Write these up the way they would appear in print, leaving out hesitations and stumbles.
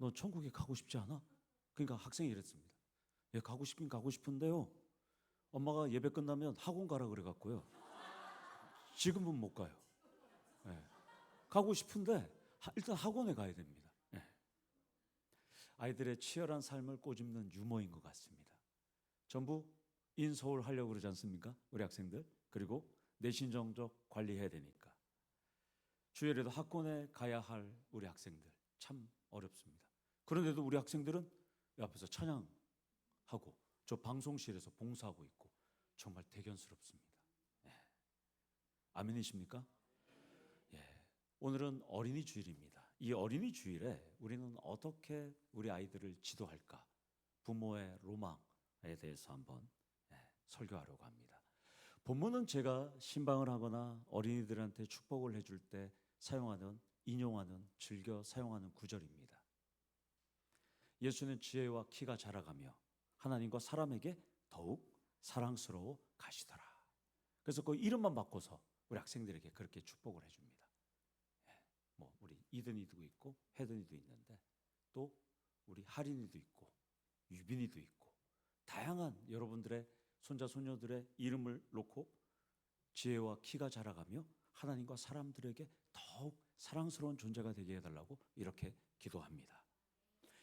너 천국에 가고 싶지 않아? 그러니까 학생이 이랬습니다. 예, 가고 싶긴 가고 싶은데요. 엄마가 예배 끝나면 학원 가라 그래갖고요. 지금은 못 가요. 예, 가고 싶은데 일단 학원에 가야 됩니다. 예. 아이들의 치열한 삶을 꼬집는 유머인 것 같습니다. 전부 인서울 하려고 그러지 않습니까? 우리 학생들. 그리고 내신 정적 관리해야 되니까. 주일에도 학원에 가야 할 우리 학생들 참 어렵습니다. 그런데도 우리 학생들은 앞에서 찬양하고 저 방송실에서 봉사하고 있고 정말 대견스럽습니다. 예. 아멘이십니까? 예. 오늘은 어린이 주일입니다. 이 어린이 주일에 우리는 어떻게 우리 아이들을 지도할까? 부모의 로망에 대해서 한번 설교하려고 합니다. 본문은 제가 신방을 하거나 어린이들한테 축복을 해줄 때 사용하는, 인용하는, 즐겨 사용하는 구절입니다. 예수는 지혜와 키가 자라가며 하나님과 사람에게 더욱 사랑스러워 가시더라. 그래서 그 이름만 바꿔서 우리 학생들에게 그렇게 축복을 해줍니다. 뭐 우리 이든이도 있고 혜든이도 있는데 또 우리 하린이도 있고 유빈이도 있고 다양한 여러분들의 손자 손녀들의 이름을 놓고 지혜와 키가 자라가며 하나님과 사람들에게 더욱 사랑스러운 존재가 되게 해달라고 이렇게 기도합니다.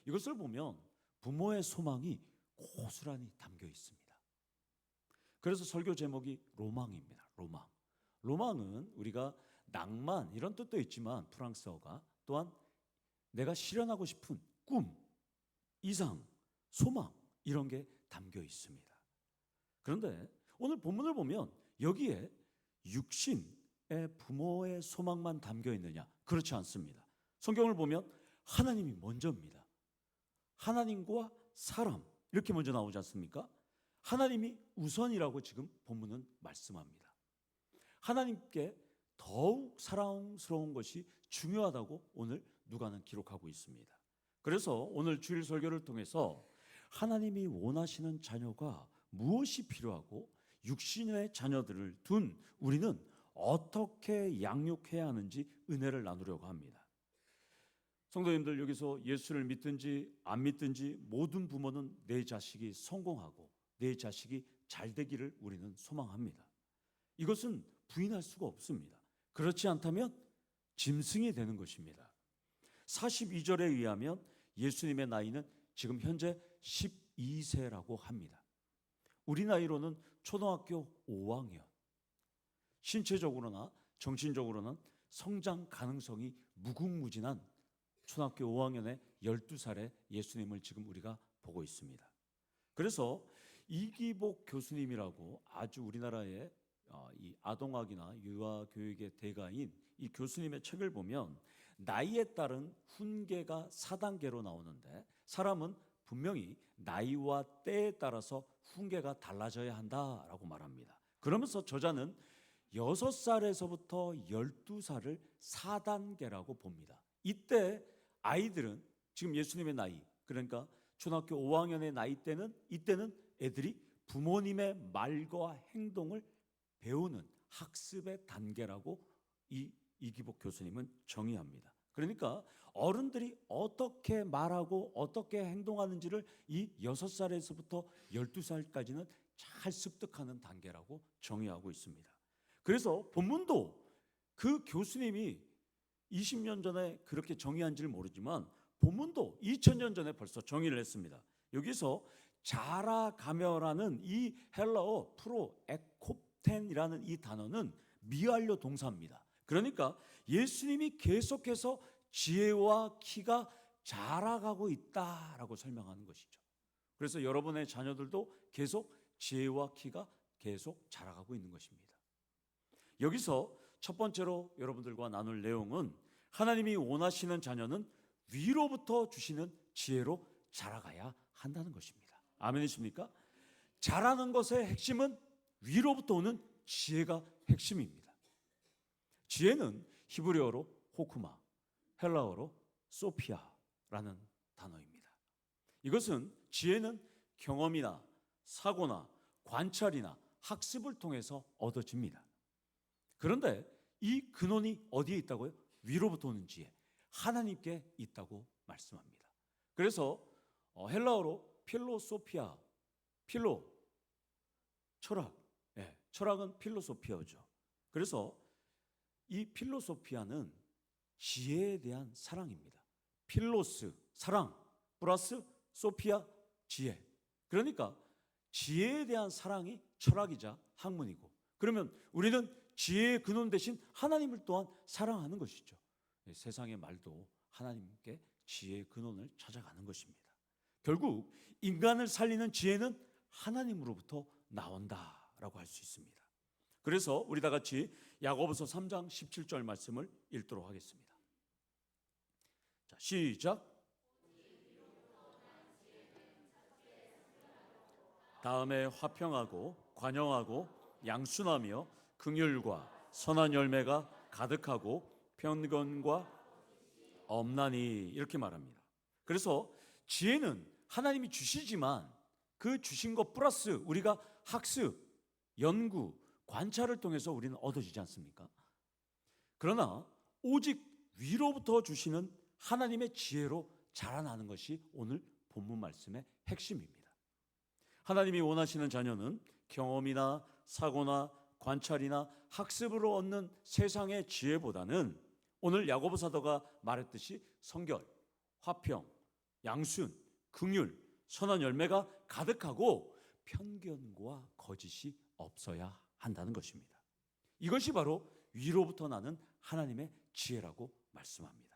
이것을 보면 부모의 소망이 고스란히 담겨 있습니다. 그래서 설교 제목이 로망입니다. 로망. 로망은 우리가 낭만 이런 뜻도 있지만 프랑스어가 또한 내가 실현하고 싶은 꿈, 이상, 소망 이런 게 담겨 있습니다. 그런데 오늘 본문을 보면 여기에 육신의 부모의 소망만 담겨 있느냐? 그렇지 않습니다. 성경을 보면 하나님이 먼저입니다. 하나님과 사람 이렇게 먼저 나오지 않습니까? 하나님이 우선이라고 지금 본문은 말씀합니다. 하나님께 더욱 사랑스러운 것이 중요하다고 오늘 누가는 기록하고 있습니다. 그래서 오늘 주일 설교를 통해서 하나님이 원하시는 자녀가 무엇이 필요하고 육신의 자녀들을 둔 우리는 어떻게 양육해야 하는지 은혜를 나누려고 합니다. 성도님들, 여기서 예수를 믿든지 안 믿든지 모든 부모는 내 자식이 성공하고 내 자식이 잘 되기를 우리는 소망합니다. 이것은 부인할 수가 없습니다. 그렇지 않다면 짐승이 되는 것입니다. 42절에 의하면 예수님의 나이는 지금 현재 12세라고 합니다. 우리 나이로는 초등학교 5학년. 신체적으로나 정신적으로는 성장 가능성이 무궁무진한 초등학교 5학년의 12살의 예수님을 지금 우리가 보고 있습니다. 그래서 이기복 교수님이라고 아주 우리나라의 이 아동학이나 유아교육의 대가인 이 교수님의 책을 보면 나이에 따른 훈계가 4단계로 나오는데 사람은 분명히 나이와 때에 따라서 훈계가 달라져야 한다라고 말합니다. 그러면서 저자는 6살에서부터 12살을 4단계라고 봅니다. 이때 아이들은 지금 예수님의 나이, 그러니까 초등학교 5학년의 나이 때는 이때는 애들이 부모님의 말과 행동을 배우는 학습의 단계라고 이기복 교수님은 정의합니다. 그러니까 어른들이 어떻게 말하고 어떻게 행동하는지를 이 6살에서부터 12살까지는 잘 습득하는 단계라고 정의하고 있습니다. 그래서 본문도 그 교수님이 20년 전에 그렇게 정의한지를 모르지만 본문도 2000년 전에 벌써 정의를 했습니다. 여기서 자라가며라는 이 헬라어 프로 에콥텐이라는 이 단어는 미완료 동사입니다. 그러니까 예수님이 계속해서 지혜와 키가 자라가고 있다라고 설명하는 것이죠. 그래서 여러분의 자녀들도 계속 지혜와 키가 계속 자라가고 있는 것입니다. 여기서 첫 번째로 여러분들과 나눌 내용은 하나님이 원하시는 자녀는 위로부터 주시는 지혜로 자라가야 한다는 것입니다. 아멘이십니까? 자라는 것의 핵심은 위로부터 오는 지혜가 핵심입니다. 지혜는 히브리어로 호크마, 헬라어로 소피아라는 단어입니다. 이것은 지혜는 경험이나 사고나 관찰이나 학습을 통해서 얻어집니다. 그런데 이 근원이 어디에 있다고요? 위로부터 오는 지혜, 하나님께 있다고 말씀합니다. 그래서 헬라어로 필로소피아, 필로, 철학, 철학은 필로소피아죠. 그래서 이 필로소피아는 지혜에 대한 사랑입니다. 필로스, 사랑, 플러스 소피아, 지혜. 그러니까 지혜에 대한 사랑이 철학이자 학문이고, 그러면 우리는 지혜의 근원 대신 하나님을 또한 사랑하는 것이죠. 세상의 말도 하나님께 지혜의 근원을 찾아가는 것입니다. 결국 인간을 살리는 지혜는 하나님으로부터 나온다라고 할 수 있습니다. 그래서 우리 다 같이 야고보서 3장 17절 말씀을 읽도록 하겠습니다. 자, 시작. 다음에 화평하고 관용하고 양순하며 긍휼과 선한 열매가 가득하고 편견과 없나니, 이렇게 말합니다. 그래서 지혜는 하나님이 주시지만 그 주신 것 플러스 우리가 학습, 연구, 관찰을 통해서 우리는 얻어지지 않습니까? 그러나 오직 위로부터 주시는 하나님의 지혜로 자라나는 것이 오늘 본문 말씀의 핵심입니다. 하나님이 원하시는 자녀는 경험이나 사고나 관찰이나 학습으로 얻는 세상의 지혜보다는 오늘 야고보 사도가 말했듯이 성결, 화평, 양순, 긍휼, 선한 열매가 가득하고 편견과 거짓이 없어야 한다는 것입니다. 이것이 바로 위로부터 나는 하나님의 지혜라고 말씀합니다.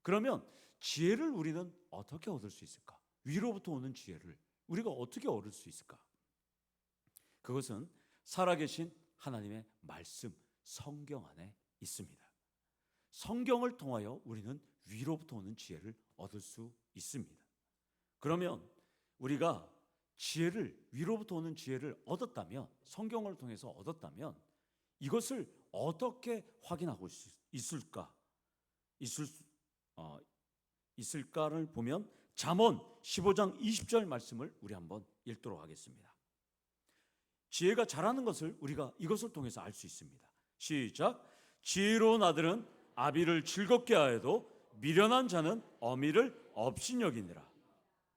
그러면 지혜를 우리는 어떻게 얻을 수 있을까? 위로부터 오는 지혜를 우리가 어떻게 얻을 수 있을까? 그것은 살아계신 하나님의 말씀, 성경 안에 있습니다. 성경을 통하여 우리는 위로부터 오는 지혜를 얻을 수 있습니다. 그러면 우리가 지혜를, 위로부터 오는 지혜를 얻었다면, 성경을 통해서 얻었다면 이것을 어떻게 확인하고 있을까를 보면 잠언 15장 20절 말씀을 우리 한번 읽도록 하겠습니다. 지혜가 자라는 것을 우리가 이것을 통해서 알 수 있습니다. 시작. 지혜로운 아들은 아비를 즐겁게 하여도 미련한 자는 어미를 업신여기니라.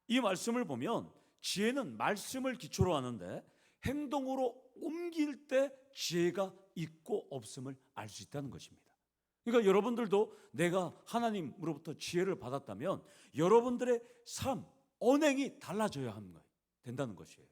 이 말씀을 보면 지혜는 말씀을 기초로 하는데 행동으로 옮길 때 지혜가 있고 없음을 알 수 있다는 것입니다. 그러니까 여러분들도 내가 하나님으로부터 지혜를 받았다면 여러분들의 삶, 언행이 달라져야 된다는 것이에요.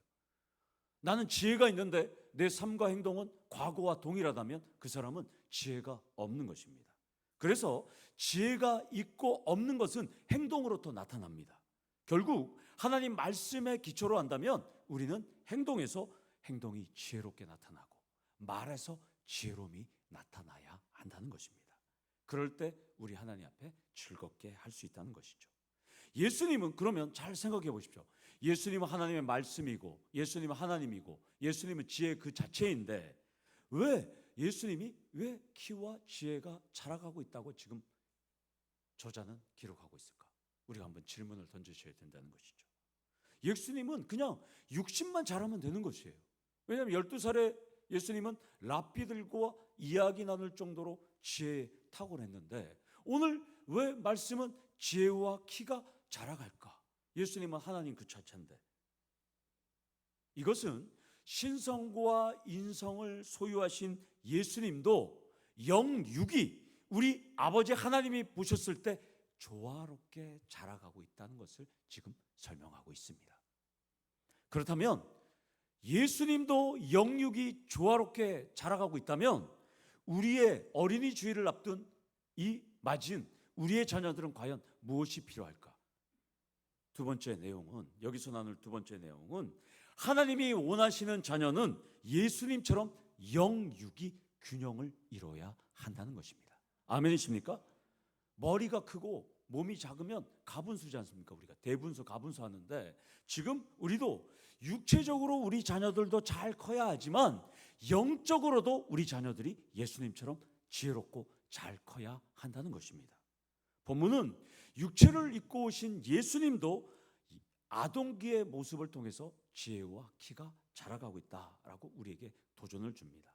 나는 지혜가 있는데 내 삶과 행동은 과거와 동일하다면 그 사람은 지혜가 없는 것입니다. 그래서 지혜가 있고 없는 것은 행동으로부터 나타납니다. 결국 하나님 말씀에 기초로 한다면 우리는 행동에서 행동이 지혜롭게 나타나고 말에서 지혜로움이 나타나야 한다는 것입니다. 그럴 때 우리 하나님 앞에 즐겁게 할 수 있다는 것이죠. 예수님은 그러면 잘 생각해 보십시오. 예수님은 하나님의 말씀이고 예수님은 하나님이고 예수님은 지혜 그 자체인데 예수님이 왜 키와 지혜가 자라가고 있다고 지금 저자는 기록하고 있을까? 우리가 한번 질문을 던지셔야 된다는 것이죠. 예수님은 그냥 육신만 자라면 되는 것이에요. 왜냐하면 12살에 예수님은 랍비들과 이야기 나눌 정도로 지혜에 탁월했는데 오늘 왜 말씀은 지혜와 키가 자라갈까? 예수님은 하나님 그 자체인데. 이것은 신성과 인성을 소유하신 예수님도 영육이 우리 아버지 하나님이 보셨을 때 조화롭게 자라가고 있다는 것을 지금 설명하고 있습니다. 그렇다면 예수님도 영육이 조화롭게 자라가고 있다면 우리의 어린이 주일을 앞둔 맞은 우리의 자녀들은 과연 무엇이 필요할까? 두 번째 내용은, 여기서 나눌 두 번째 내용은 하나님이 원하시는 자녀는 예수님처럼 영육이 균형을 이뤄야 한다는 것입니다. 아멘이십니까? 머리가 크고 몸이 작으면 가분수지 않습니까? 우리가 대분수, 가분수 하는데 지금 우리도 육체적으로 우리 자녀들도 잘 커야 하지만 영적으로도 우리 자녀들이 예수님처럼 지혜롭고 잘 커야 한다는 것입니다. 본문은 육체를 입고 오신 예수님도 아동기의 모습을 통해서 지혜와 키가 자라가고 있다라고 우리에게 도전을 줍니다.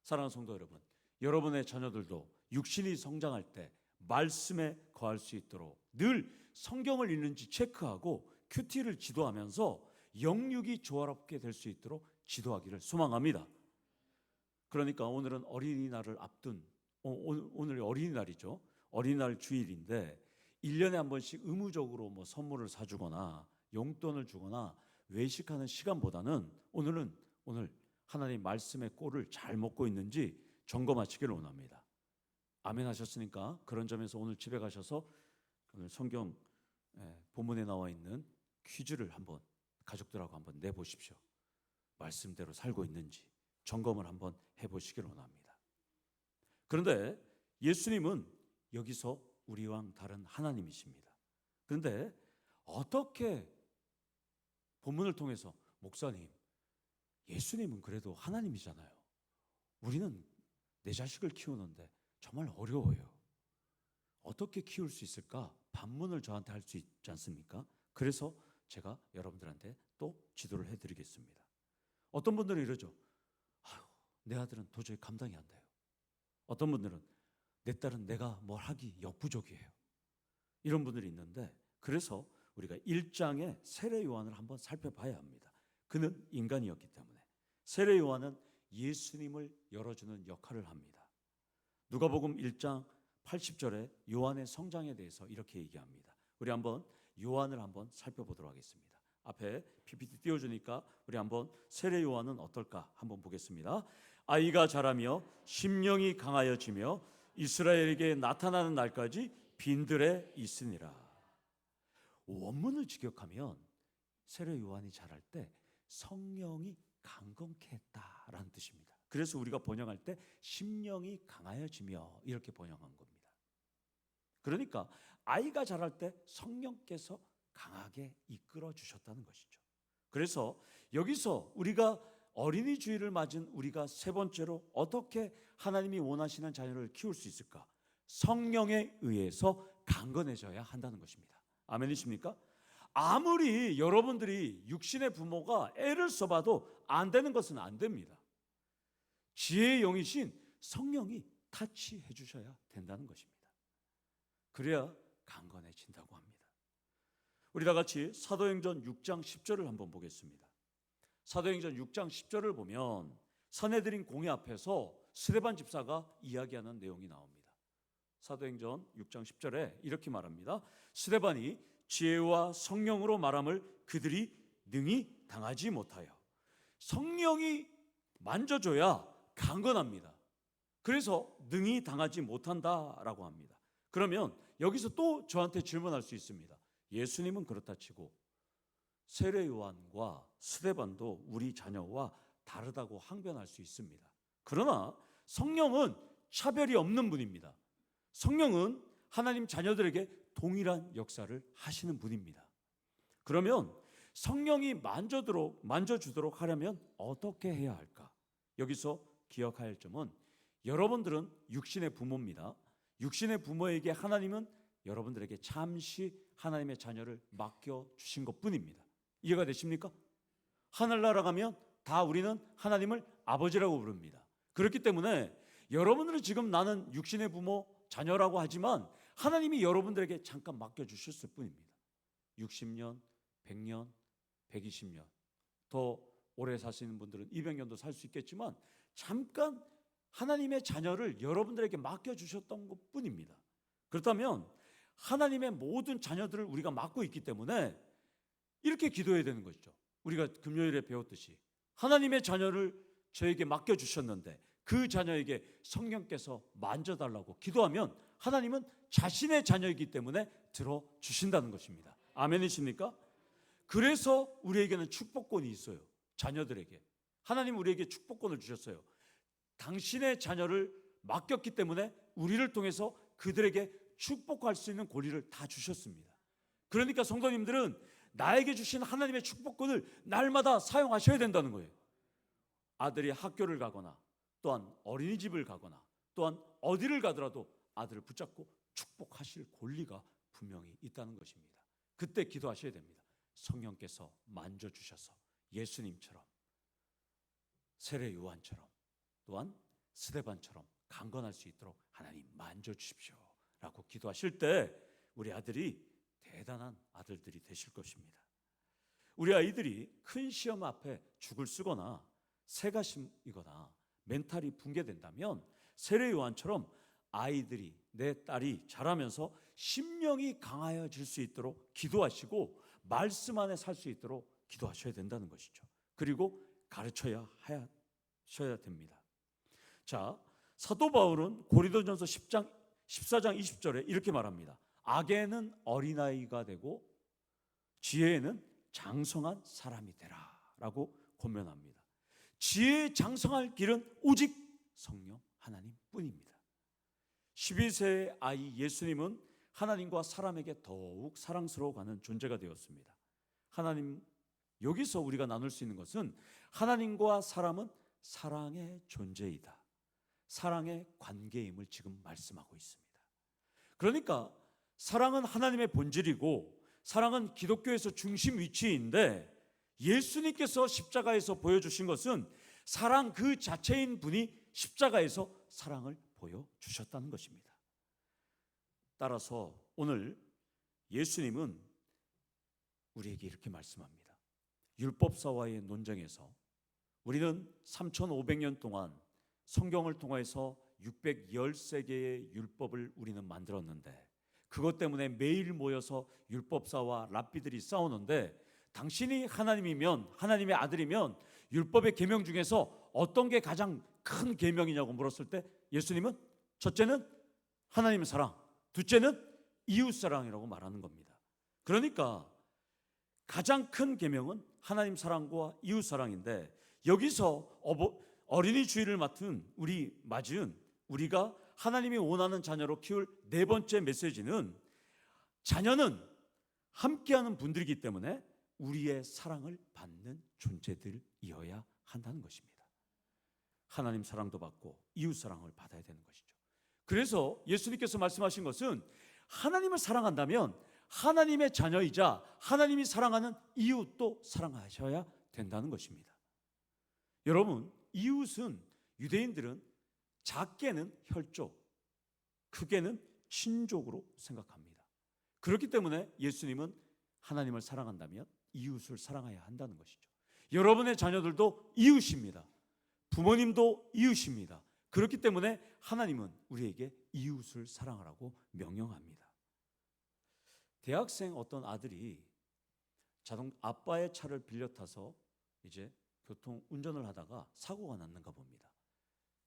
사랑하는 성도 여러분, 여러분의 자녀들도 육신이 성장할 때 말씀에 거할 수 있도록 늘 성경을 읽는지 체크하고 큐티를 지도하면서 영육이 조화롭게 될 수 있도록 지도하기를 소망합니다. 그러니까 오늘은 어린이날을 앞둔 오늘 어린이날이죠. 어린이날 주일인데 1년에 한 번씩 의무적으로 뭐 선물을 사주거나 용돈을 주거나 외식하는 시간보다는 오늘 하나님 말씀의 꼴을 잘 먹고 있는지 점검하시기를 원합니다. 아멘 하셨으니까 그런 점에서 오늘 집에 가셔서 오늘 성경 본문에 나와 있는 퀴즈를 한번 가족들하고 한번 내보십시오. 말씀대로 살고 있는지 점검을 한번 해보시기를 원합니다. 그런데 예수님은 여기서 우리와 다른 하나님이십니다. 그런데 어떻게 본문을 통해서 목사님, 예수님은 그래도 하나님이잖아요. 우리는 내 자식을 키우는데 정말 어려워요. 어떻게 키울 수 있을까? 반문을 저한테 할 수 있지 않습니까? 그래서 제가 여러분들한테 또 지도를 해드리겠습니다. 어떤 분들은 이러죠. 아유, 내 아들은 도저히 감당이 안 돼요. 어떤 분들은 내 딸은 내가 뭘 하기 역부족이에요. 이런 분들이 있는데 그래서 우리가 1장의 세례 요한을 한번 살펴봐야 합니다. 그는 인간이었기 때문에 세례 요한은 예수님을 열어주는 역할을 합니다. 누가복음 1장 80절에 요한의 성장에 대해서 이렇게 얘기합니다. 우리 한번 요한을 한번 살펴보도록 하겠습니다. 앞에 PPT 띄워주니까 우리 한번 세례 요한은 어떨까 한번 보겠습니다. 아이가 자라며 심령이 강하여지며 이스라엘에게 나타나는 날까지 빈들에 있으니라. 원문을 직역하면 세례 요한이 자랄 때 성령이 강건케 했다라는 뜻입니다. 그래서 우리가 번역할 때 심령이 강하여지며 이렇게 번역한 겁니다. 그러니까 아이가 자랄 때 성령께서 강하게 이끌어 주셨다는 것이죠. 그래서 여기서 우리가 어린이 주일을 맞은 우리가 세 번째로 어떻게 하나님이 원하시는 자녀를 키울 수 있을까? 성령에 의해서 강건해져야 한다는 것입니다. 아멘이십니까? 아무리 여러분들이 육신의 부모가 애를 써봐도 안 되는 것은 안 됩니다. 지혜의 영이신 성령이 타치해 주셔야 된다는 것입니다. 그래야 강건해진다고 합니다. 우리 다 같이 사도행전 6장 10절을 한번 보겠습니다. 사도행전 6장 10절을 보면 산헤드린 공회 앞에서 스데반 집사가 이야기하는 내용이 나옵니다. 사도행전 6장 10절에 이렇게 말합니다. 스데반이 지혜와 성령으로 말함을 그들이 능히 당하지 못하여. 성령이 만져줘야 강건합니다. 그래서 능히 당하지 못한다라고 합니다. 그러면 여기서 또 저한테 질문할 수 있습니다. 예수님은 그렇다 치고 세례 요한과 스데반도 우리 자녀와 다르다고 항변할 수 있습니다. 그러나 성령은 차별이 없는 분입니다. 성령은 하나님 자녀들에게 동일한 역사를 하시는 분입니다. 그러면 성령이 만져주도록 하려면 어떻게 해야 할까? 여기서 기억해야 할 점은 여러분들은 육신의 부모입니다. 육신의 부모에게 하나님은 여러분들에게 잠시 하나님의 자녀를 맡겨주신 것뿐입니다. 이해가 되십니까? 하늘나라 가면 다 우리는 하나님을 아버지라고 부릅니다. 그렇기 때문에 여러분들은 지금 나는 육신의 부모 자녀라고 하지만 하나님이 여러분들에게 잠깐 맡겨주셨을 뿐입니다. 60년, 100년, 120년 더 오래 사시는 분들은 200년도 살 수 있겠지만 잠깐 하나님의 자녀를 여러분들에게 맡겨주셨던 것뿐입니다. 그렇다면 하나님의 모든 자녀들을 우리가 맡고 있기 때문에 이렇게 기도해야 되는 것이죠. 우리가 금요일에 배웠듯이 하나님의 자녀를 저에게 맡겨주셨는데 그 자녀에게 성령께서 만져달라고 기도하면 하나님은 자신의 자녀이기 때문에 들어주신다는 것입니다. 아멘이십니까? 그래서 우리에게는 축복권이 있어요. 자녀들에게 하나님 우리에게 축복권을 주셨어요. 당신의 자녀를 맡겼기 때문에 우리를 통해서 그들에게 축복할 수 있는 권리를 다 주셨습니다. 그러니까 성도님들은 나에게 주신 하나님의 축복권을 날마다 사용하셔야 된다는 거예요. 아들이 학교를 가거나 또한 어린이집을 가거나 또한 어디를 가더라도 아들을 붙잡고 축복하실 권리가 분명히 있다는 것입니다. 그때 기도하셔야 됩니다. 성령께서 만져주셔서 예수님처럼 세례 요한처럼 또한 스데반처럼 강건할 수 있도록 하나님 만져주십시오. 라고 기도하실 때 우리 아들이 대단한 아들들이 되실 것입니다. 우리 아이들이 큰 시험 앞에 죽을 쓰거나 새가 심이거나 멘탈이 붕괴된다면 세례 요한처럼 아이들이, 내 딸이 자라면서 심령이 강하여질 수 있도록 기도하시고 말씀 안에 살 수 있도록 기도하셔야 된다는 것이죠. 그리고 가르쳐야 하셔야 됩니다. 자, 사도 바울은 고린도전서 14장 20절에 이렇게 말합니다. 악에는 어린아이가 되고 지혜에는 장성한 사람이 되라 라고 권면합니다. 지혜의 장성할 길은 오직 성령 하나님 뿐입니다. 12세의 아이 예수님은 하나님과 사람에게 더욱 사랑스러워가는 존재가 되었습니다. 하나님, 여기서 우리가 나눌 수 있는 것은 하나님과 사람은 사랑의 존재이다, 사랑의 관계임을 지금 말씀하고 있습니다. 그러니까 사랑은 하나님의 본질이고 사랑은 기독교에서 중심 위치인데, 예수님께서 십자가에서 보여주신 것은 사랑 그 자체인 분이 십자가에서 사랑을 보여주셨다는 것입니다. 따라서 오늘 예수님은 우리에게 이렇게 말씀합니다. 율법사와의 논쟁에서 우리는 3,500년 동안 성경을 통해서 613개의 율법을 우리는 만들었는데, 그것 때문에 매일 모여서 율법사와 랍비들이 싸우는데, 당신이 하나님이면, 하나님의 아들이면 율법의 계명 중에서 어떤 게 가장 큰 계명이냐고 물었을 때 예수님은 첫째는 하나님의 사랑, 둘째는 이웃 사랑이라고 말하는 겁니다. 그러니까 가장 큰 계명은 하나님 사랑과 이웃 사랑인데, 여기서 어린이 주일을 맞은 우리가 하나님이 원하는 자녀로 키울 네 번째 메시지는, 자녀는 함께하는 분들이기 때문에 우리의 사랑을 받는 존재들이어야 한다는 것입니다. 하나님 사랑도 받고 이웃 사랑을 받아야 되는 것이죠. 그래서 예수님께서 말씀하신 것은 하나님을 사랑한다면 하나님의 자녀이자 하나님이 사랑하는 이웃도 사랑하셔야 된다는 것입니다. 여러분, 이웃은 유대인들은 작게는 혈족, 크게는 친족으로 생각합니다. 그렇기 때문에 예수님은 하나님을 사랑한다면 이웃을 사랑해야 한다는 것이죠. 여러분의 자녀들도 이웃입니다. 부모님도 이웃입니다. 그렇기 때문에 하나님은 우리에게 이웃을 사랑하라고 명령합니다. 대학생 어떤 아들이 아빠의 차를 빌려 타서 이제 운전을 하다가 사고가 났는가 봅니다.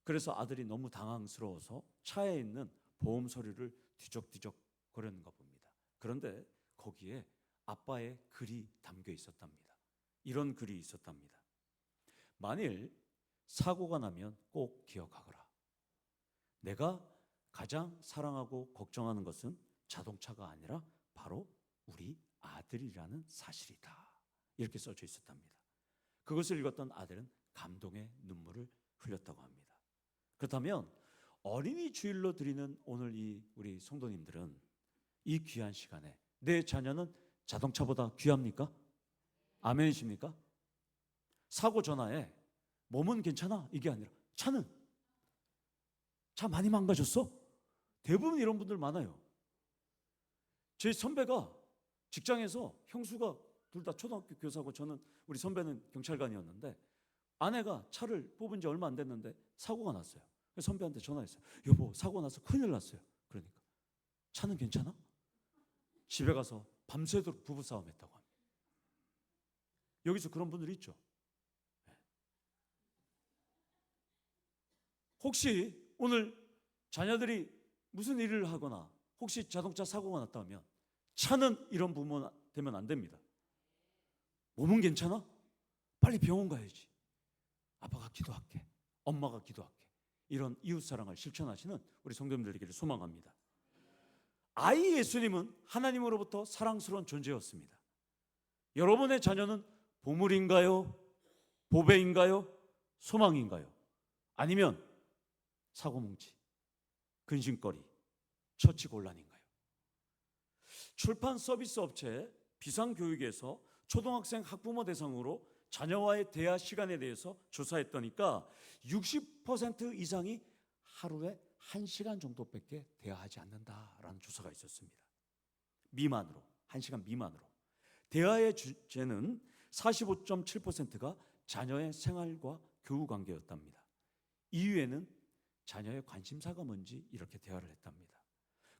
그래서 아들이 너무 당황스러워서 차에 있는 보험 서류를 뒤적뒤적 거렸는가 봅니다. 그런데 거기에 아빠의 글이 담겨 있었답니다. 이런 글이 있었답니다. 만일 사고가 나면 꼭 기억하거라. 내가 가장 사랑하고 걱정하는 것은 자동차가 아니라 바로 우리 아들이라는 사실이다. 이렇게 써져 있었답니다. 그것을 읽었던 아들은 감동의 눈물을 흘렸다고 합니다. 그렇다면 어린이 주일로 드리는 오늘 우리 성도님들은 이 귀한 시간에 내 자녀는 자동차보다 귀합니까? 아멘이십니까? 사고 전화에 몸은 괜찮아? 이게 아니라 차 많이 망가졌어? 대부분 이런 분들 많아요. 제 선배가 직장에서, 형수가 둘 다 초등학교 교사고 저는, 우리 선배는 경찰관이었는데, 아내가 차를 뽑은 지 얼마 안 됐는데 사고가 났어요. 그래서 선배한테 전화했어요. 여보, 사고 나서 큰일 났어요. 그러니까 차는 괜찮아? 집에 가서 밤새도록 부부싸움 했다고 합니다. 여기서 그런 분들이 있죠. 혹시 오늘 자녀들이 무슨 일을 하거나 혹시 자동차 사고가 났다면 차는 이런 부모 되면 안 됩니다. 몸은 괜찮아? 빨리 병원 가야지. 아빠가 기도할게. 엄마가 기도할게. 이런 이웃사랑을 실천하시는 우리 성도님들에게 소망합니다. 아이 예수님은 하나님으로부터 사랑스러운 존재였습니다. 여러분의 자녀는 보물인가요? 보배인가요? 소망인가요? 아니면 사고뭉치, 근심거리, 처치곤란인가요? 출판 서비스 업체 비상교육에서 초등학생 학부모 대상으로 자녀와의 대화 시간에 대해서 조사했더니까 60% 이상이 하루에 1시간 정도밖에 대화하지 않는다라는 조사가 있었습니다. 미만으로, 1시간 미만으로. 대화의 주제는 45.7%가 자녀의 생활과 교우 관계였답니다. 이후에는 자녀의 관심사가 뭔지 이렇게 대화를 했답니다.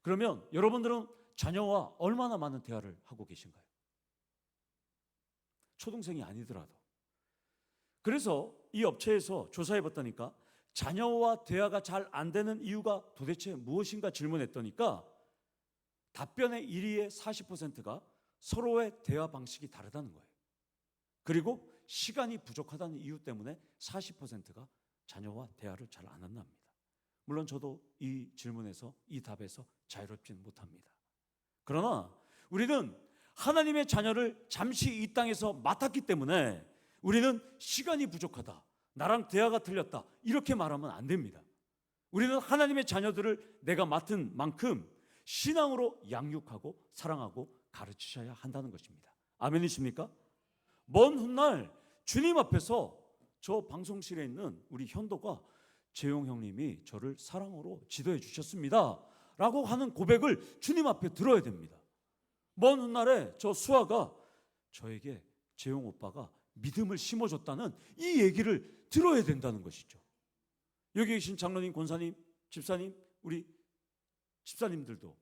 그러면 여러분들은 자녀와 얼마나 많은 대화를 하고 계신가요? 초등생이 아니더라도. 그래서 이 업체에서 조사해 봤다니까 자녀와 대화가 잘 안 되는 이유가 도대체 무엇인가 질문했더니까 답변의 1위의 40%가 서로의 대화 방식이 다르다는 거예요. 그리고 시간이 부족하다는 이유 때문에 40%가 자녀와 대화를 잘 안 한답니다. 물론 저도 이 질문에서, 이 답에서 자유롭지는 못합니다. 그러나 우리는 하나님의 자녀를 잠시 이 땅에서 맡았기 때문에 우리는 시간이 부족하다, 나랑 대화가 틀렸다, 이렇게 말하면 안 됩니다. 우리는 하나님의 자녀들을 내가 맡은 만큼 신앙으로 양육하고 사랑하고 가르치셔야 한다는 것입니다. 아멘이십니까? 먼 훗날 주님 앞에서 저 방송실에 있는 우리 현도가 재용 형님이 저를 사랑으로 지도해 주셨습니다 라고 하는 고백을 주님 앞에 들어야 됩니다. 먼 훗날에 저 수아가 저에게 재용 오빠가 믿음을 심어줬다는 이 얘기를 들어야 된다는 것이죠. 여기 계신 장로님, 권사님, 집사님, 우리 집사님들도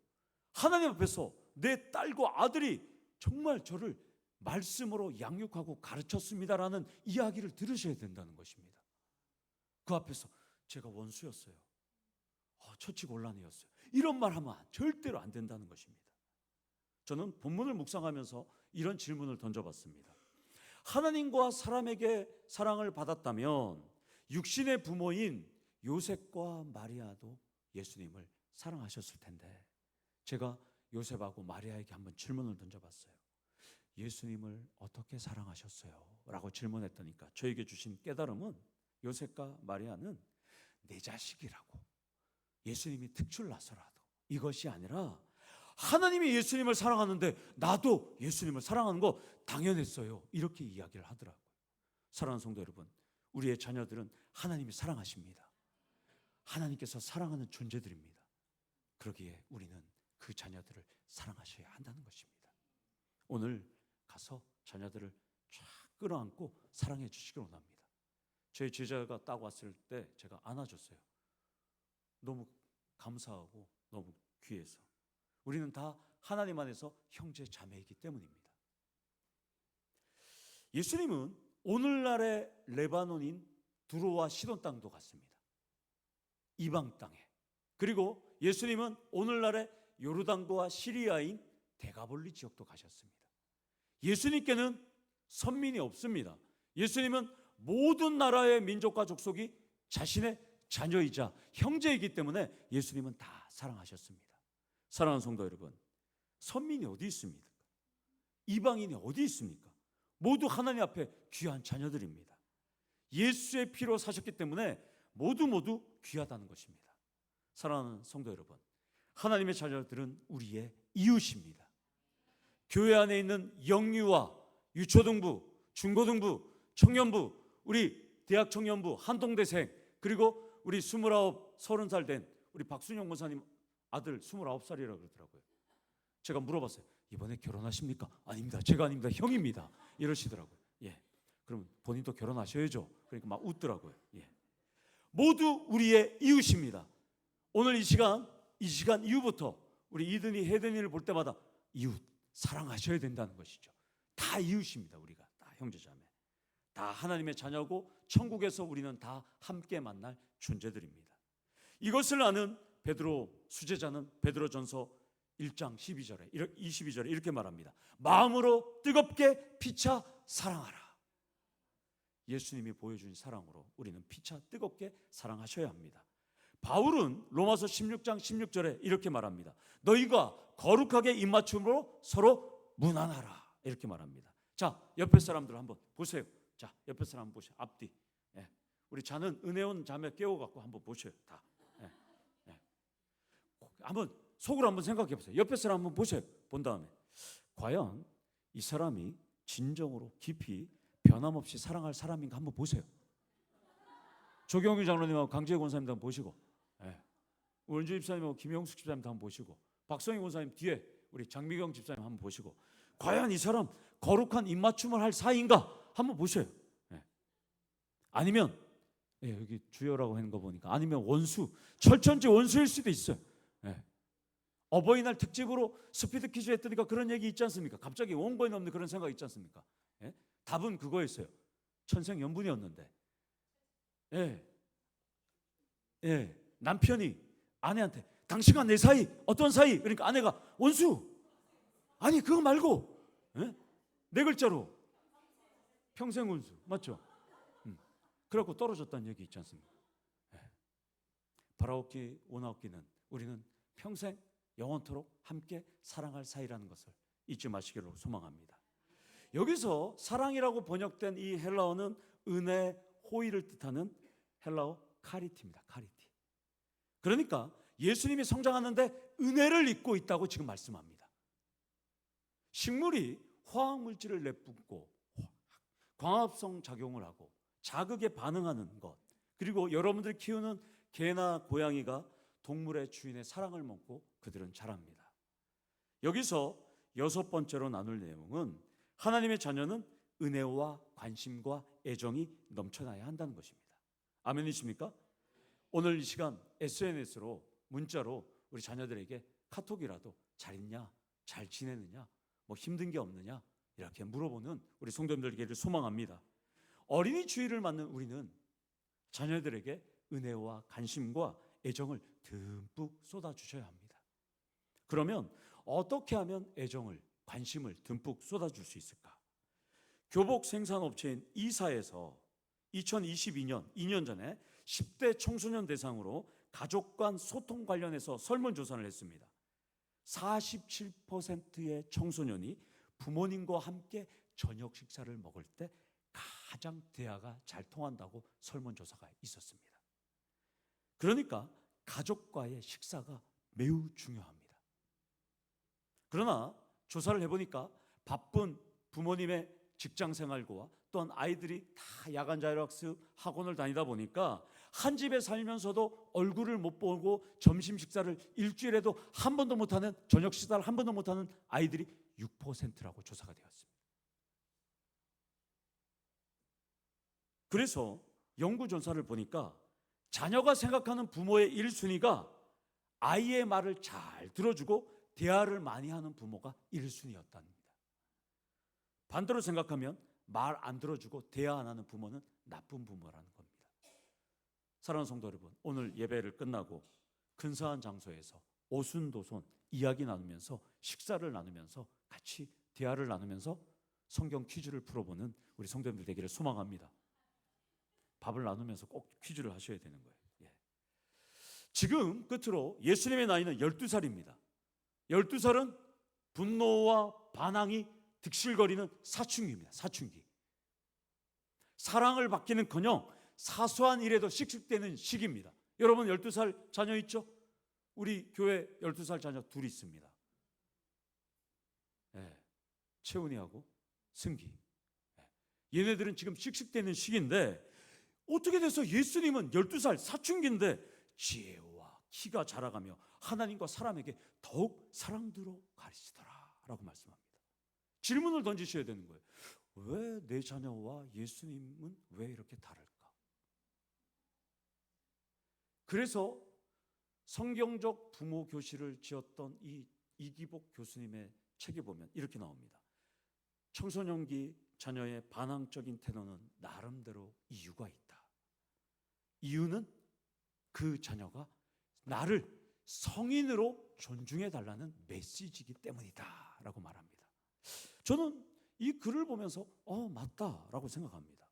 하나님 앞에서 내 딸과 아들이 정말 저를 말씀으로 양육하고 가르쳤습니다라는 이야기를 들으셔야 된다는 것입니다. 그 앞에서 제가 원수였어요, 처치곤란이었어요, 이런 말 하면 절대로 안 된다는 것입니다. 저는 본문을 묵상하면서 이런 질문을 던져봤습니다. 하나님과 사람에게 사랑을 받았다면 육신의 부모인 요셉과 마리아도 예수님을 사랑하셨을 텐데, 제가 요셉하고 마리아에게 한번 질문을 던져봤어요. 예수님을 어떻게 사랑하셨어요? 라고 질문했더니까 저에게 주신 깨달음은 요셉과 마리아는 내 자식이라고, 예수님이 특출 나서라도 이것이 아니라 하나님이 예수님을 사랑하는데 나도 예수님을 사랑하는 거 당연했어요, 이렇게 이야기를 하더라고요. 사랑하는 성도 여러분, 우리의 자녀들은 하나님이 사랑하십니다. 하나님께서 사랑하는 존재들입니다. 그러기에 우리는 그 자녀들을 사랑하셔야 한다는 것입니다. 오늘 가서 자녀들을 쫙 끌어안고 사랑해 주시길 원합니다. 저희 제자가 딱 왔을 때 제가 안아줬어요. 너무 감사하고 너무 귀해서. 우리는 다 하나님 안에서 형제 자매이기 때문입니다. 예수님은 오늘날의 레바논인 두로와 시돈 땅도 갔습니다. 이방 땅에. 그리고 예수님은 오늘날의 요르단과 시리아인 데가볼리 지역도 가셨습니다. 예수님께는 선민이 없습니다. 예수님은 모든 나라의 민족과 족속이 자신의 자녀이자 형제이기 때문에 예수님은 다 사랑하셨습니다. 사랑하는 성도 여러분, 선민이 어디 있습니까? 이방인이 어디 있습니까? 모두 하나님 앞에 귀한 자녀들입니다. 예수의 피로 사셨기 때문에 모두 귀하다는 것입니다. 사랑하는 성도 여러분, 하나님의 자녀들은 우리의 이웃입니다. 교회 안에 있는 영유아, 유초등부, 중고등부, 청년부, 우리 대학 청년부, 한동대생, 그리고 우리 29, 30살 된 우리 박순영 권사님 아들 29살이라고 그러더라고요. 제가 물어봤어요. 이번에 결혼하십니까? 아닙니다. 제가 아닙니다. 형입니다. 이러시더라고요. 예. 그럼 본인도 결혼하셔야죠. 그러니까 막 웃더라고요. 예. 모두 우리의 이웃입니다. 오늘 이 시간 이후부터 우리 이든이 혜든이를 볼 때마다 이웃 사랑하셔야 된다는 것이죠. 다 이웃입니다. 우리가 다 형제자매, 다 하나님의 자녀고 천국에서 우리는 다 함께 만날 존재들입니다. 이것을 아는 베드로 수제자는 베드로전서 1장 22절에 이렇게 말합니다. 마음으로 뜨겁게 피차 사랑하라. 예수님이 보여준 사랑으로 우리는 피차 뜨겁게 사랑하셔야 합니다. 바울은 로마서 16장 16절에 이렇게 말합니다. 너희가 거룩하게 입맞춤으로 서로 무난하라. 이렇게 말합니다. 자, 옆에 사람들 한번 보세요. 자, 옆에 사람 한번 보세요. 앞뒤. 예. 우리 자는 은혜원 자매 깨워갖고 한번 보셔요. 다. 예. 예. 한번 속으로 한번 생각해 보세요. 옆에 사람 한번 보세요. 본 다음에 과연 이 사람이 진정으로 깊이 변함없이 사랑할 사람인가 한번 보세요. 조경규 장로님하고 강재희 권사님도 한번 보시고. 예. 원주 집사님, 김영숙 집사님도 한번 보시고, 박성희 원사님 뒤에 우리 장미경 집사님 한번 보시고, 과연 이 사람 거룩한 입맞춤을 할 사이인가 한번 보셔요. 예. 아니면 여기 주여라고 하는 거 보니까 아니면 원수, 철천지 원수일 수도 있어요. 예. 어버이날 특집으로 스피드 퀴즈 했더니까 그런 얘기 있지 않습니까? 갑자기 원고에 없는 그런 생각 있지 않습니까? 예? 답은 그거였어요. 천생연분이었는데, 남편이 아내한테 당신과 내 사이 어떤 사이? 그러니까 아내가 원수. 아니 그거 말고 네 글자로 평생 원수 맞죠? 그래갖고 떨어졌다는 얘기 있지 않습니까? 바라옵기 원하옵기는 우리는 평생 영원토록 함께 사랑할 사이라는 것을 잊지 마시기를 소망합니다. 여기서 사랑이라고 번역된 이 헬라어는 은혜, 호의를 뜻하는 헬라어 카리티입니다. 카리티. 그러니까 예수님이 성장하는데 은혜를 입고 있다고 지금 말씀합니다. 식물이 화학물질을 내뿜고 광합성 작용을 하고 자극에 반응하는 것, 그리고 여러분들이 키우는 개나 고양이가 동물의 주인의 사랑을 먹고 그들은 자랍니다. 여기서 6번째로 나눌 내용은 하나님의 자녀는 은혜와 관심과 애정이 넘쳐나야 한다는 것입니다. 아멘이십니까? 오늘 이 시간 SNS로 문자로 우리 자녀들에게 카톡이라도 잘 있냐, 잘 지내느냐, 뭐 힘든 게 없느냐 이렇게 물어보는 우리 성도님들에게를 소망합니다. 어린이 주일을 맞는 우리는 자녀들에게 은혜와 관심과 애정을 듬뿍 쏟아주셔야 합니다. 그러면 어떻게 하면 애정을, 관심을 듬뿍 쏟아줄 수 있을까? 교복 생산업체인 이사에서 2022년, 2년 전에 10대 청소년 대상으로 가족 간 소통 관련해서 설문조사를 했습니다. 47%의 청소년이 부모님과 함께 저녁 식사를 먹을 때 가장 대화가 잘 통한다고 설문조사가 있었습니다. 그러니까 가족과의 식사가 매우 중요합니다. 그러나 조사를 해보니까 바쁜 부모님의 직장 생활과 또한 아이들이 다 야간 자율학습 학원을 다니다 보니까 한 집에 살면서도 얼굴을 못 보고 점심 식사를 일주일에도 한 번도 못하는, 저녁 식사를 한 번도 못하는 아이들이 6%라고 조사가 되었습니다. 그래서 연구조사를 보니까 자녀가 생각하는 부모의 1순위가 아이의 말을 잘 들어주고 대화를 많이 하는 부모가 1순위였답니다. 반대로 생각하면 말 안 들어주고 대화 안 하는 부모는 나쁜 부모라는 겁니다. 사랑하는 성도 여러분, 오늘 예배를 끝나고 근사한 장소에서 오순도순 이야기 나누면서 식사를 나누면서 같이 대화를 나누면서 성경 퀴즈를 풀어보는 우리 성도님들 되기를 소망합니다. 밥을 나누면서 꼭 퀴즈를 하셔야 되는 거예요. 지금 끝으로 예수님의 나이는 12살입니다. 12살은 분노와 반항이 득실거리는 사춘기입니다. 사춘기. 사랑을 받기는커녕 사소한 일에도 씩씩대는 시기입니다. 여러분 12살 자녀 있죠? 우리 교회 12살 자녀 둘 있습니다. 채훈이하고 승기. 얘네들은 지금 씩씩대는 시기인데 어떻게 돼서 예수님은 12살 사춘기인데 지혜와 키가 자라가며 하나님과 사람에게 더욱 사랑들어 가르치더라 라고 말씀합니다. 질문을 던지셔야 되는 거예요. 왜 내 자녀와 예수님은 왜 이렇게 다를까? 그래서 성경적 부모 교실을 지었던 이 이기복 교수님의 책에 보면 이렇게 나옵니다. 청소년기 자녀의 반항적인 태도는 나름대로 이유가 있다. 이유는 그 자녀가 나를 성인으로 존중해 달라는 메시지이기 때문이다 라고 말합니다. 저는 이 글을 보면서 맞다라고 생각합니다.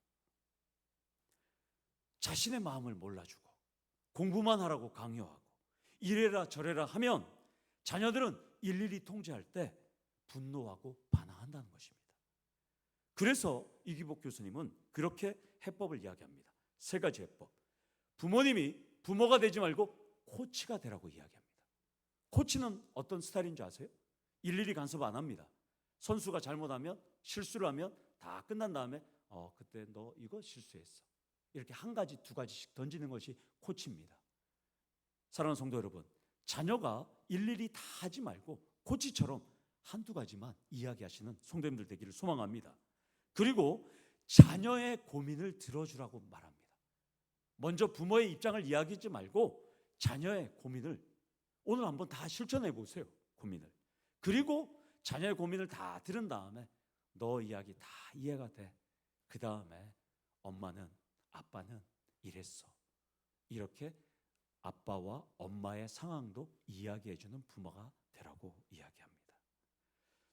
자신의 마음을 몰라주고 공부만 하라고 강요하고 이래라 저래라 하면 자녀들은 일일이 통제할 때 분노하고 반항한다는 것입니다. 그래서 이기복 교수님은 그렇게 해법을 이야기합니다. 3가지 해법. 부모님이 부모가 되지 말고 코치가 되라고 이야기합니다. 코치는 어떤 스타일인지 아세요? 일일이 간섭 안 합니다. 선수가 잘못하면, 실수를 하면 다 끝난 다음에 그때 너 이거 실수했어. 이렇게 1가지, 2가지씩 던지는 것이 코치입니다. 사랑하는 성도 여러분, 자녀가 일일이 다 하지 말고 코치처럼 한두 가지만 이야기하시는 성도님들 되기를 소망합니다. 그리고 자녀의 고민을 들어주라고 말합니다. 먼저 부모의 입장을 이야기하지 말고 자녀의 고민을 오늘 한번 다 실천해 보세요. 고민을. 그리고 자녀의 고민을 다 들은 다음에 너 이야기 다 이해가 돼. 그 다음에 엄마는 아빠는 이랬어. 이렇게 아빠와 엄마의 상황도 이야기해주는 부모가 되라고 이야기합니다.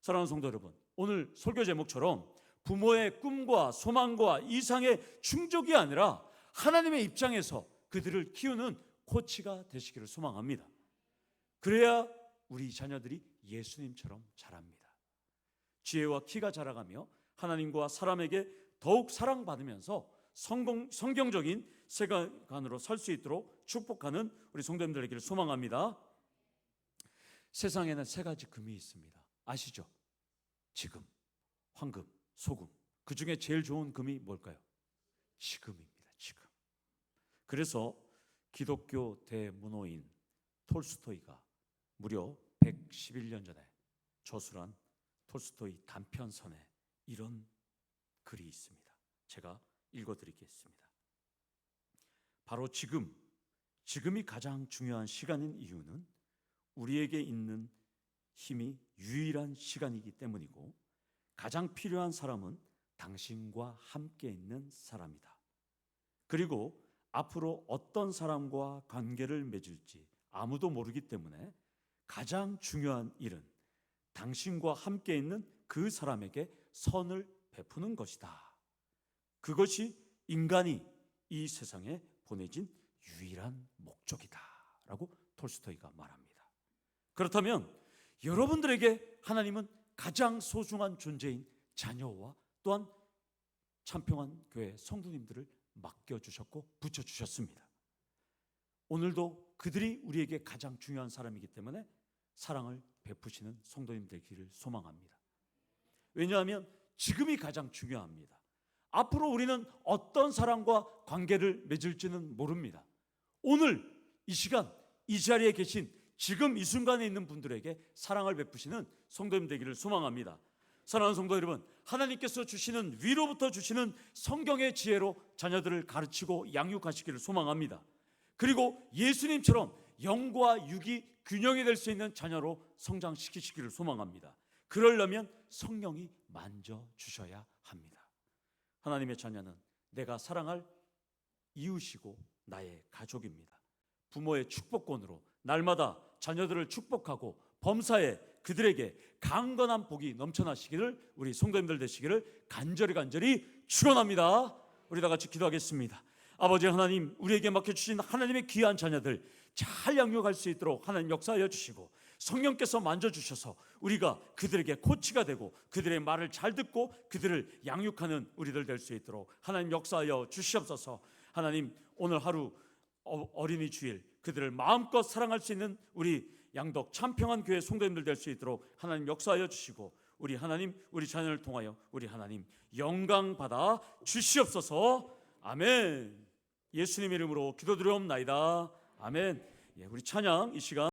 사랑하는 성도 여러분, 오늘 설교 제목처럼 부모의 꿈과 소망과 이상의 충족이 아니라 하나님의 입장에서 그들을 키우는 코치가 되시기를 소망합니다. 그래야 우리 자녀들이 예수님처럼 자랍니다. 지혜와 키가 자라가며 하나님과 사람에게 더욱 사랑받으면서 성경적인 세계관으로 살 수 있도록 축복하는 우리 성도님들 되기를 소망합니다. 세상에는 세 가지 금이 있습니다. 아시죠? 지금, 황금, 소금. 그 중에 제일 좋은 금이 뭘까요? 지금입니다. 지금. 그래서 기독교 대문호인 톨스토이가 무려 111년 전에 저술한 톨스토이 단편선에 이런 글이 있습니다. 제가 읽어드리겠습니다. 바로 지금이 가장 중요한 시간인 이유는 우리에게 있는 힘이 유일한 시간이기 때문이고 가장 필요한 사람은 당신과 함께 있는 사람이다. 그리고 앞으로 어떤 사람과 관계를 맺을지 아무도 모르기 때문에 가장 중요한 일은 당신과 함께 있는 그 사람에게 선을 베푸는 것이다. 그것이 인간이 이 세상에 보내진 유일한 목적이다 라고 톨스토이가 말합니다. 그렇다면 여러분들에게 하나님은 가장 소중한 존재인 자녀와 또한 참평한 교회 성도님들을 맡겨주셨고 붙여주셨습니다. 오늘도 그들이 우리에게 가장 중요한 사람이기 때문에 사랑을 베푸시는 성도님 되기를 소망합니다. 왜냐하면 지금이 가장 중요합니다. 앞으로 우리는 어떤 사람과 관계를 맺을지는 모릅니다. 오늘 이 시간 이 자리에 계신 지금 이 순간에 있는 분들에게 사랑을 베푸시는 성도님 되기를 소망합니다. 사랑하는 성도 여러분, 하나님께서 주시는 위로부터 주시는 성경의 지혜로 자녀들을 가르치고 양육하시기를 소망합니다. 그리고 예수님처럼 영과 육이 균형이 될 수 있는 자녀로 성장시키시기를 소망합니다. 그러려면 성령이 만져주셔야 합니다. 하나님의 자녀는 내가 사랑할 이웃이고 나의 가족입니다. 부모의 축복권으로 날마다 자녀들을 축복하고 범사에 그들에게 강건한 복이 넘쳐나시기를 우리 성도님들 되시기를 간절히 축원합니다. 우리 다 같이 기도하겠습니다. 아버지 하나님, 우리에게 맡겨주신 하나님의 귀한 자녀들 잘 양육할 수 있도록 하나님 역사하여 주시고 성령께서 만져주셔서 우리가 그들에게 코치가 되고 그들의 말을 잘 듣고 그들을 양육하는 우리들 될 수 있도록 하나님 역사하여 주시옵소서. 하나님, 오늘 하루 어린이 주일 그들을 마음껏 사랑할 수 있는 우리 양덕 참평한 교회 성도님들 될 수 있도록 하나님 역사하여 주시고 우리 하나님, 우리 자녀를 통하여 우리 하나님 영광 받아 주시옵소서. 아멘. 예수님 이름으로 기도드리옵나이다. 아멘. 우리 찬양 이 시간